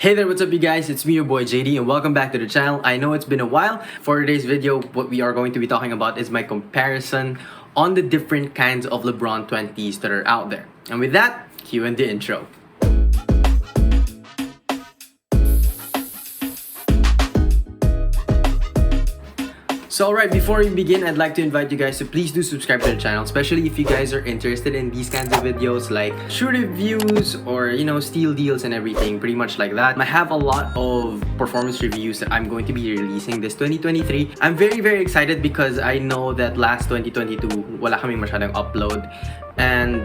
Hey there, what's up you guys? It's me, your boy JD, and welcome back to the channel. I know it's been a while. For today's video, what we are going to be talking about is my comparison on the different kinds of LeBron 20s that are out there. And with that, cue in the intro. So alright, before we begin, I'd like to invite you guys to please do subscribe to the channel, especially if you guys are interested in these kinds of videos like shoe reviews or, steal deals and everything, pretty much like that. I have a lot of performance reviews that I'm going to be releasing this 2023. I'm very excited because I know that last 2022, wala kaming masyadong upload. And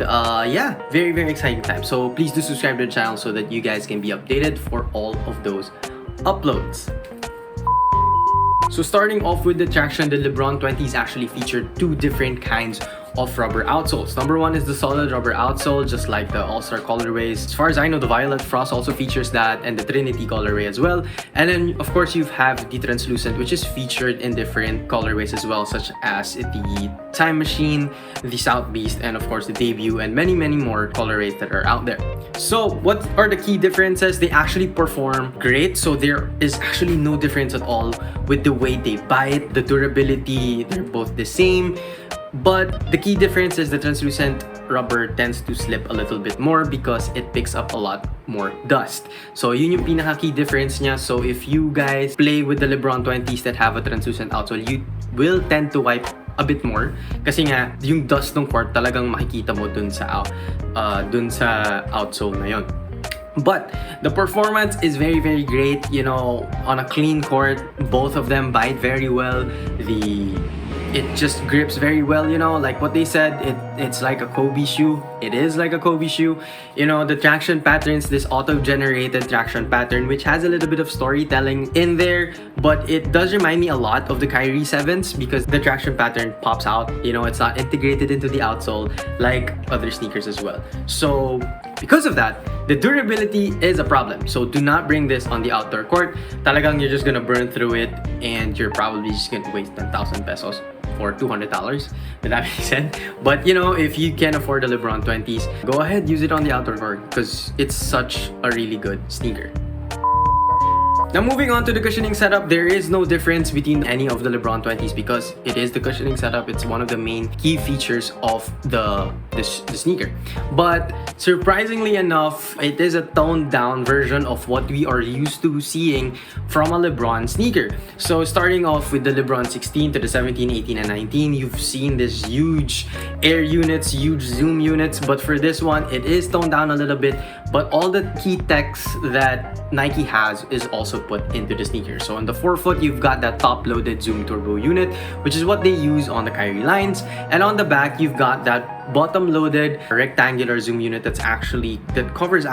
yeah, very exciting time. So please do subscribe to the channel so that you guys can be updated for all of those uploads. So starting off with the traction, the LeBron 20s actually featured two different kinds of rubber outsoles. Number one is the solid rubber outsole, just like the All-Star colorways. As far as I know, the Violet Frost also features that, and the Trinity colorway as well. And then of course you have the translucent, which is featured in different colorways as well, such as the Time Machine, the South Beast, and of course the Debut, and many more colorways that are out there. So what are the key differences? They actually perform great, so there is actually no difference at all with the way they bite, the durability. They're both the same. But the key difference is the translucent rubber tends to slip a little bit more because it picks up a lot more dust. So yun yung pinaka-key difference niya. So if you guys play with the LeBron 20s that have a translucent outsole, you will tend to wipe a bit more kasi nga yung dust ng court talagang makikita mo dun sa outsole na yun. But the performance is very great. On a clean court, both of them bite very well. It just grips very well, like what they said, it's like a Kobe shoe. It is like a Kobe shoe. The traction patterns, this auto-generated traction pattern, which has a little bit of storytelling in there, but it does remind me a lot of the Kyrie 7s because the traction pattern pops out. It's not integrated into the outsole like other sneakers as well. So because of that, the durability is a problem. So do not bring this on the outdoor court. Talagang you're just gonna burn through it and you're probably just gonna waste 10,000 pesos or $200, with that being said. But if you can afford the LeBron 20s, go ahead, use it on the outdoor court because it's such a really good sneaker. Now moving on to the cushioning setup, there is no difference between any of the LeBron 20s because it is the cushioning setup. It's one of the main key features of the sneaker. But surprisingly enough, it is a toned down version of what we are used to seeing from a LeBron sneaker. So starting off with the LeBron 16 to the 17, 18, and 19, you've seen this huge air units, huge zoom units. But for this one, it is toned down a little bit. But all the key techs that Nike has is also put into the sneaker. So on the forefoot, you've got that top-loaded zoom turbo unit, which is what they use on the Kyrie lines. And on the back, you've got that bottom-loaded rectangular zoom unit that covers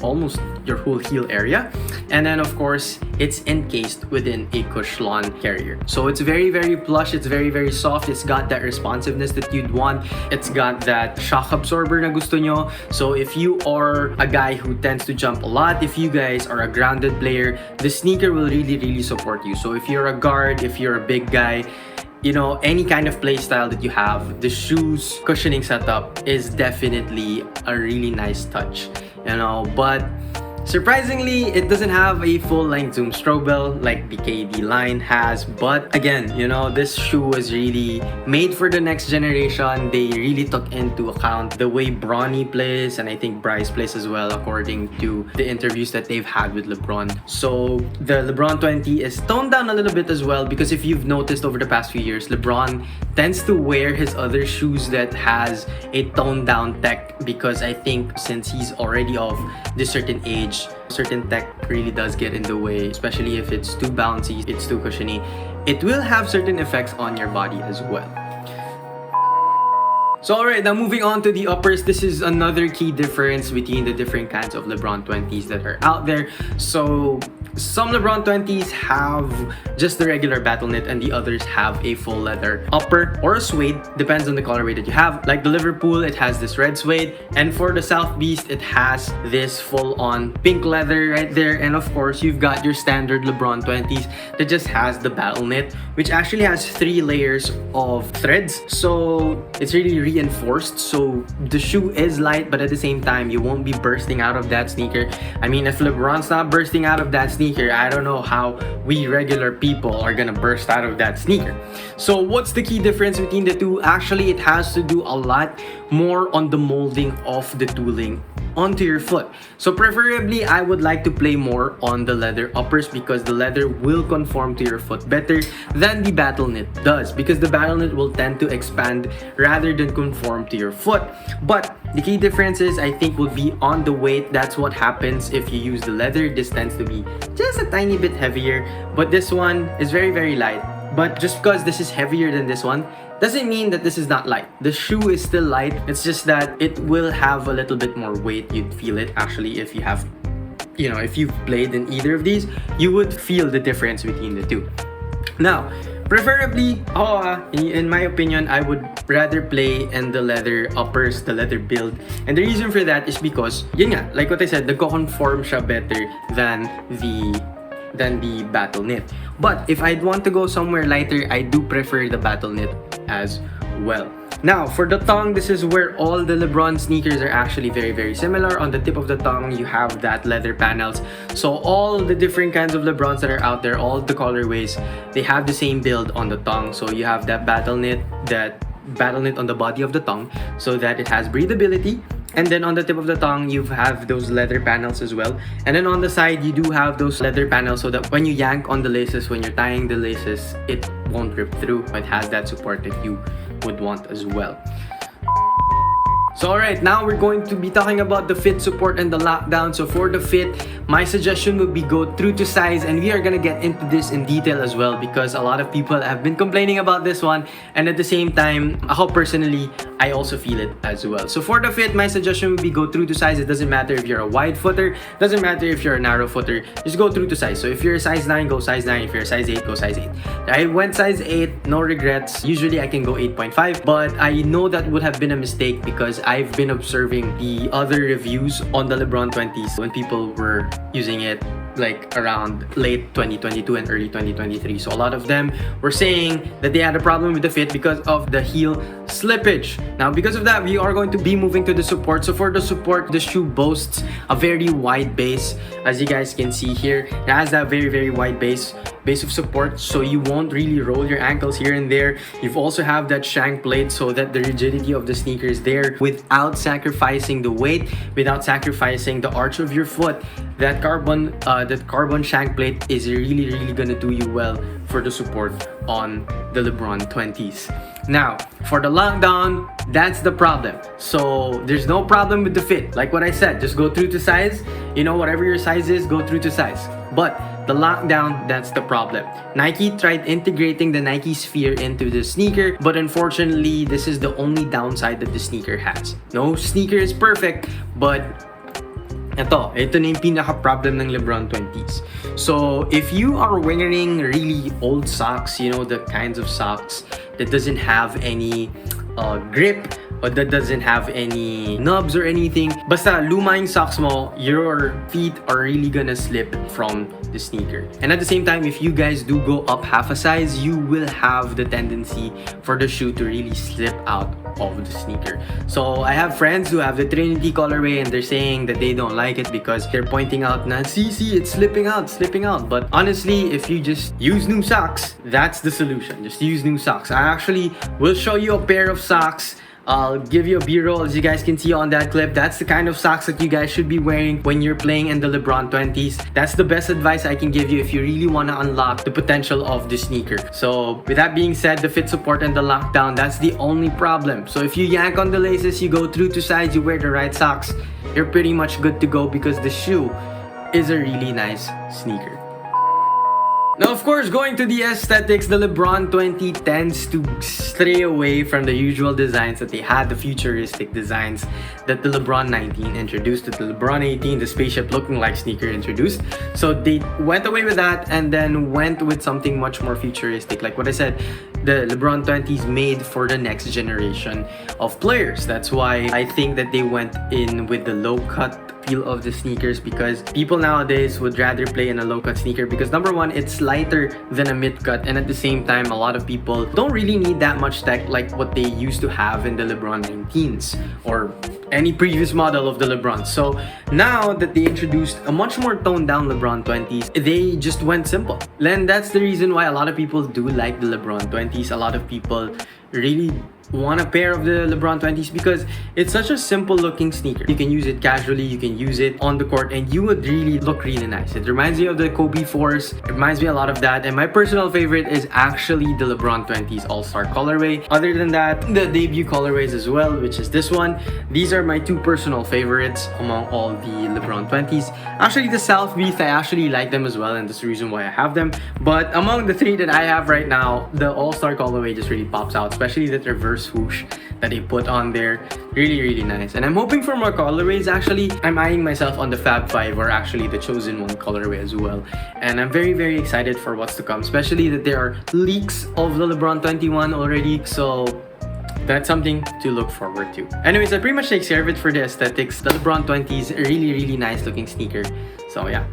almost your whole heel area. And then of course, it's encased within a Cushlon carrier. So it's very plush, it's very soft, it's got that responsiveness that you'd want, it's got that shock absorber na gusto nyo. So if you are a guy who tends to jump a lot, if you guys are a grounded player, the sneaker will really support you. So if you're a guard, if you're a big guy, any kind of play style that you have, the shoes cushioning setup is definitely a really nice touch, but surprisingly, it doesn't have a full-length zoom strobel like the KD line has. But again, this shoe was really made for the next generation. They really took into account the way Bronny plays, and I think Bryce plays as well, according to the interviews that they've had with LeBron. So the LeBron 20 is toned down a little bit as well because if you've noticed over the past few years, LeBron tends to wear his other shoes that has a toned down tech because I think since he's already of this certain age, certain tech really does get in the way, especially if it's too bouncy, it's too cushiony. It will have certain effects on your body as well. So alright, now moving on to the uppers, this is another key difference between the different kinds of LeBron 20s that are out there. So Some LeBron 20s have just the regular battle knit and the others have a full leather upper or a suede, depends on the colorway that you have. Like the Liverpool, it has this red suede, and for the South Beast, it has this full-on pink leather right there. And of course, you've got your standard LeBron 20s that just has the battle knit, which actually has 3 layers of threads, so it's really reinforced. So the shoe is light, but at the same time, you won't be bursting out of that sneaker. I mean, if LeBron's not bursting out of that sneaker, I don't know how we regular people are gonna burst out of that sneaker. So what's the key difference between the two? Actually, it has to do a lot more on the molding of the tooling onto your foot. So preferably, I would like to play more on the leather uppers because the leather will conform to your foot better than the battle knit does, because the battle knit will tend to expand rather than conform to your foot. But the key difference is, I think, will be on the weight. That's what happens if you use the leather. This tends to be just a tiny bit heavier, but this one is very, very light. But just because this is heavier than this one doesn't mean that this is not light. The shoe is still light. It's just that it will have a little bit more weight. You'd feel it actually if you have, if you've played in either of these, you would feel the difference between the two. Now, preferably, in my opinion, I would rather play in the leather uppers, the leather build. And the reason for that is because, yun nga, like what I said, nagko-conform siya better than the battle knit. But if I'd want to go somewhere lighter, I do prefer the battle knit as well. Now, for the tongue, this is where all the LeBron sneakers are actually very, very similar. On the tip of the tongue, you have that leather panels. So all the different kinds of LeBrons that are out there, all the colorways, they have the same build on the tongue. So you have that battle knit on the body of the tongue so that it has breathability. And then on the tip of the tongue, you have those leather panels as well. And then on the side, you do have those leather panels so that when you yank on the laces, when you're tying the laces, it won't rip through. It has that support that you would want as well. So alright, now we're going to be talking about the fit support and the lockdown. So for the fit, my suggestion would be go true to size, and we are gonna get into this in detail as well because a lot of people have been complaining about this one, and at the same time, ako personally, I also feel it as well. So for the fit, my suggestion would be go true to size. It doesn't matter if you're a wide footer, doesn't matter if you're a narrow footer, just go true to size. So if you're a size 9, go size 9. If you're a size 8, go size 8. I went size 8, no regrets. Usually I can go 8.5, but I know that would have been a mistake because I've been observing the other reviews on the LeBron 20s when people were using it like around late 2022 and early 2023. So a lot of them were saying that they had a problem with the fit because of the heel slippage. Now, because of that, we are going to be moving to the support. So for the support, the shoe boasts a very wide base. As you guys can see here, it has that very, very wide base of support, so you won't really roll your ankles here and there. You've also have that shank plate so that the rigidity of the sneaker is there without sacrificing the weight, without sacrificing the arch of your foot. That carbon shank plate is really, really gonna do you well for the support on the LeBron 20s. Now, for the lockdown, that's the problem. So there's no problem with the fit. Like what I said, just go through to size. Whatever your size is, go through to size. But the lockdown, that's the problem. Nike tried integrating the Nike Sphere into the sneaker, but unfortunately, this is the only downside that the sneaker has. No sneaker is perfect, but ito na yung pinaka-problem ng LeBron 20s. So, if you are wearing really old socks, the kinds of socks that doesn't have any grip, or that doesn't have any knobs or anything, basta luma yung socks mo, your feet are really gonna slip from the sneaker. And at the same time, if you guys do go up half a size, you will have the tendency for the shoe to really slip out of the sneaker. So I have friends who have the Trinity colorway and they're saying that they don't like it because they're pointing out na see, it's slipping out. But honestly, if you just use new socks, that's the solution. Just use new socks. I actually will show you a pair of socks. I'll give you a B-roll. As you guys can see on that clip, that's the kind of socks that you guys should be wearing when you're playing in the LeBron 20s. That's the best advice I can give you if you really want to unlock the potential of the sneaker. So with that being said, the fit support and the lockdown, that's the only problem. So if you yank on the laces, you go true to size, you wear the right socks, you're pretty much good to go because the shoe is a really nice sneaker. Now, of course, going to the aesthetics, the LeBron 20 tends to stray away from the usual designs that they had, the futuristic designs that the LeBron 19 introduced, that the LeBron 18, the spaceship looking like sneaker, introduced. So they went away with that and then went with something much more futuristic. Like what I said, the LeBron 20 is made for the next generation of players. That's why I think that they went in with the low-cut feel of the sneakers, because people nowadays would rather play in a low-cut sneaker because number one, it's lighter than a mid-cut, and at the same time, a lot of people don't really need that much tech like what they used to have in the LeBron 19s or any previous model of the LeBron. So now that they introduced a much more toned down LeBron 20s, they just went simple. And that's the reason why a lot of people do like the LeBron 20s. A lot of people really want a pair of the LeBron 20s because it's such a simple looking sneaker. You can use it casually, you can use it on the court, and you would really look really nice. It reminds me of the Kobe 4s. It reminds me a lot of that, and my personal favorite is actually the LeBron 20s All-Star colorway. Other than that, the debut colorways as well, which is this one. These are my two personal favorites among all the LeBron 20s. Actually, the South Beast, I actually like them as well, and that's the reason why I have them. But among the three that I have right now, the All-Star colorway just really pops out, especially the reverse swoosh that they put on there. Really nice, and I'm hoping for more colorways. Actually, I'm eyeing myself on the Fab 5 or actually the Chosen One colorway as well, and I'm very excited for what's to come, especially that there are leaks of the LeBron 21 already, so that's something to look forward to. Anyways, that pretty much takes care of it for the aesthetics. The LeBron 20 is a really nice looking sneaker, so yeah.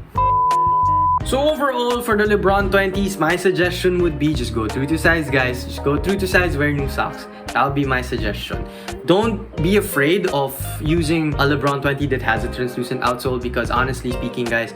So overall, for the LeBron 20s, my suggestion would be just go true to size, guys. Just go true to size, wear new socks. That'll be my suggestion. Don't be afraid of using a LeBron 20 that has a translucent outsole, because honestly speaking, guys,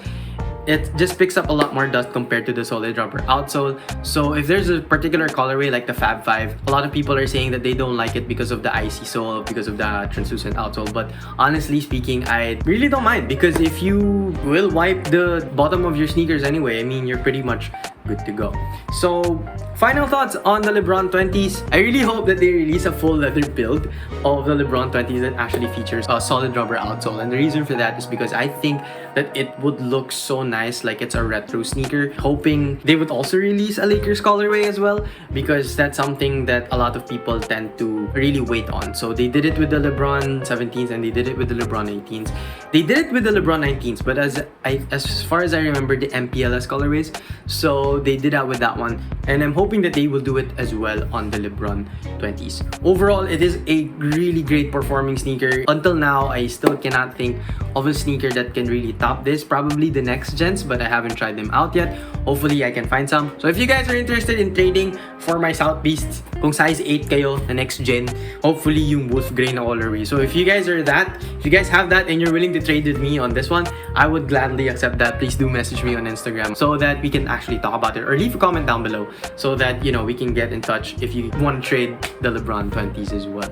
it just picks up a lot more dust compared to the solid rubber outsole. So if there's a particular colorway like the Fab 5, a lot of people are saying that they don't like it because of the icy sole, because of the translucent outsole. But honestly speaking, I really don't mind, because if you will wipe the bottom of your sneakers anyway, I mean, you're pretty much good to go. So final thoughts on the LeBron 20s. I really hope that they release a full leather build of the LeBron 20s that actually features a solid rubber outsole, and the reason for that is because I think that it would look so nice, like it's a retro sneaker. Hoping they would also release a Lakers colorway as well, because that's something that a lot of people tend to really wait on. So they did it with the LeBron 17s and they did it with the LeBron 18s. They did it with the LeBron 19s, but as far as I remember, the MPLS colorways. So they did that with that one, and I'm hoping that they will do it as well on the LeBron 20s. Overall, it is a really great performing sneaker. Until now, I still cannot think of a sneaker that can really top this. Probably the next gens, but I haven't tried them out yet. Hopefully, I can find some. So if you guys are interested in trading for my South Beasts, kung size 8 kayo, the next gen, hopefully yung wolf gray na colorway. So if you guys are that, if you guys have that and you're willing to trade with me on this one, I would gladly accept that. Please do message me on Instagram so that we can actually talk about it, or leave a comment down below so that, you know, we can get in touch if you want to trade the LeBron 20s as well.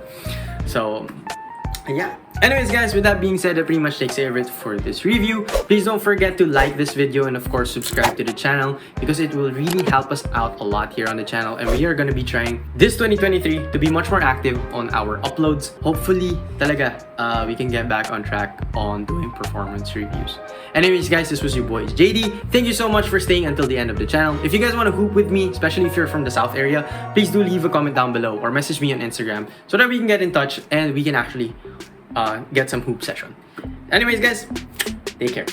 So yeah. Anyways, guys, with that being said, that pretty much takes care of it for this review. Please don't forget to like this video and of course subscribe to the channel, because it will really help us out a lot here on the channel, and we are going to be trying this 2023 to be much more active on our uploads. Hopefully talaga we can get back on track on doing performance reviews. Anyways, guys, this was your boy JD. Thank you so much for staying until the end of the channel. If you guys want to hoop with me, especially if you're from the South area, please do leave a comment down below or message me on Instagram so that we can get in touch and we can actually get some hoop session. Anyways, guys, take care.